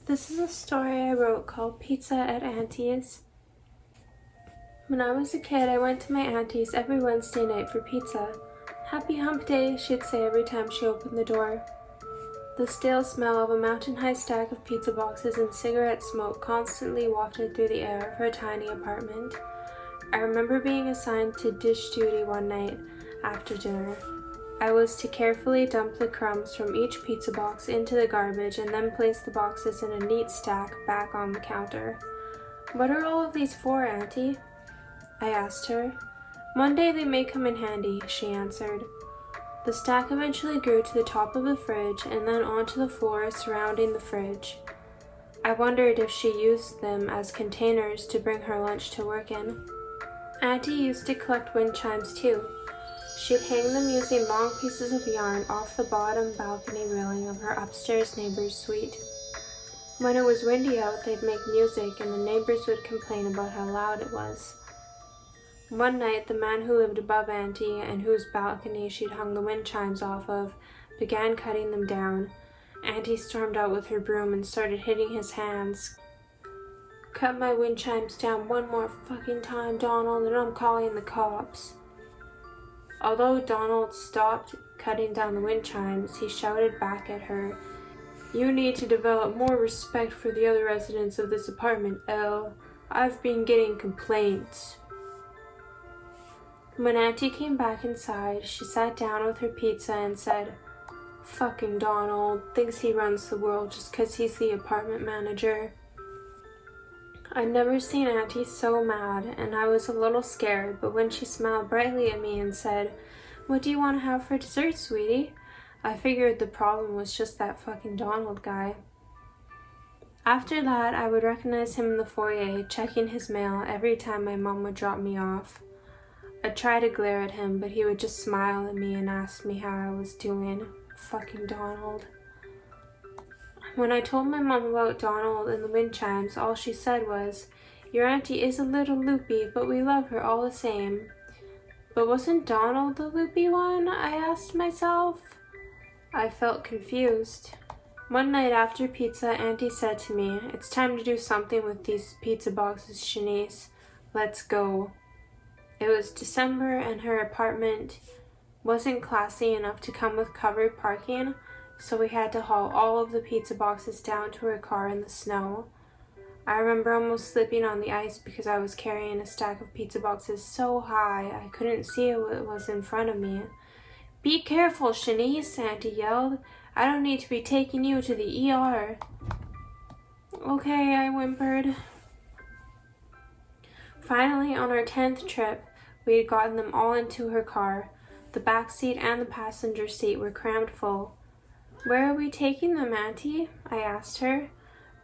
This is a story I wrote called Pizza at Auntie's. When I was a kid, I went to my auntie's every Wednesday night for pizza. "Happy hump day," she'd say every time she opened the door. The stale smell of a mountain-high stack of pizza boxes and cigarette smoke constantly wafted through the air of her tiny apartment. I remember being assigned to dish duty one night after dinner. I was to carefully dump the crumbs from each pizza box into the garbage and then place the boxes in a neat stack back on the counter. "What are all of these for, Auntie?" I asked her. "One day they may come in handy," she answered. The stack eventually grew to the top of the fridge and then onto the floor surrounding the fridge. I wondered if she used them as containers to bring her lunch to work in. Auntie used to collect wind chimes too. She'd hang them using long pieces of yarn off the bottom balcony railing of her upstairs neighbor's suite. When it was windy out, they'd make music and the neighbors would complain about how loud it was. One night, the man who lived above Auntie and whose balcony she'd hung the wind chimes off of began cutting them down. Auntie stormed out with her broom and started hitting his hands. "Cut my wind chimes down one more fucking time, Donald, and I'm calling the cops." Although Donald stopped cutting down the wind chimes, he shouted back at her, "You need to develop more respect for the other residents of this apartment, Elle. I've been getting complaints." When Auntie came back inside, she sat down with her pizza and said, "Fucking Donald thinks he runs the world just 'cause he's the apartment manager." I'd never seen Auntie so mad, and I was a little scared, but when she smiled brightly at me and said, "What do you want to have for dessert, sweetie?" I figured the problem was just that fucking Donald guy. After that, I would recognize him in the foyer, checking his mail every time my mom would drop me off. I'd try to glare at him, but he would just smile at me and ask me how I was doing. Fucking Donald. When I told my mom about Donald and the wind chimes, all she said was, "Your auntie is a little loopy, but we love her all the same." But wasn't Donald the loopy one? I asked myself. I felt confused. One night after pizza, Auntie said to me, "It's time to do something with these pizza boxes, Chenise. Let's go." It was December and her apartment wasn't classy enough to come with covered parking, so we had to haul all of the pizza boxes down to her car in the snow. I remember almost slipping on the ice because I was carrying a stack of pizza boxes so high I couldn't see what was in front of me. "Be careful, Chenise," Auntie yelled. "I don't need to be taking you to the ER." "Okay," I whimpered. Finally, on our 10th trip, we had gotten them all into her car. The back seat and the passenger seat were crammed full. "Where are we taking them, Auntie?" I asked her.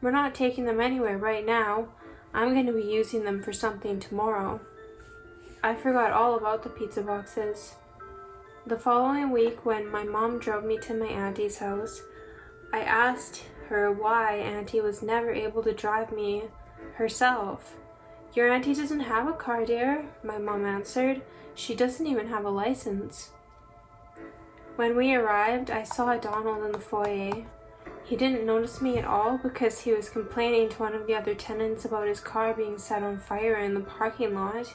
"We're not taking them anywhere right now. I'm going to be using them for something tomorrow." I forgot all about the pizza boxes. The following week, when my mom drove me to my auntie's house, I asked her why Auntie was never able to drive me herself. "Your auntie doesn't have a car, dear," my mom answered. "She doesn't even have a license." When we arrived, I saw Donald in the foyer. He didn't notice me at all because he was complaining to one of the other tenants about his car being set on fire in the parking lot.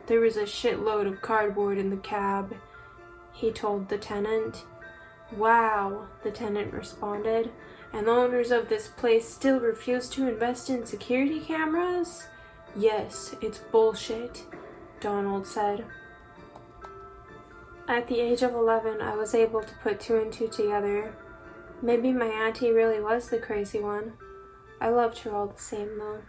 "There was a shitload of cardboard in the cab," he told the tenant. "Wow," the tenant responded. "And the owners of this place still refuse to invest in security cameras?" "Yes, it's bullshit," Donald said. At the age of 11, I was able to put two and two together. Maybe my auntie really was the crazy one. I loved her all the same, though.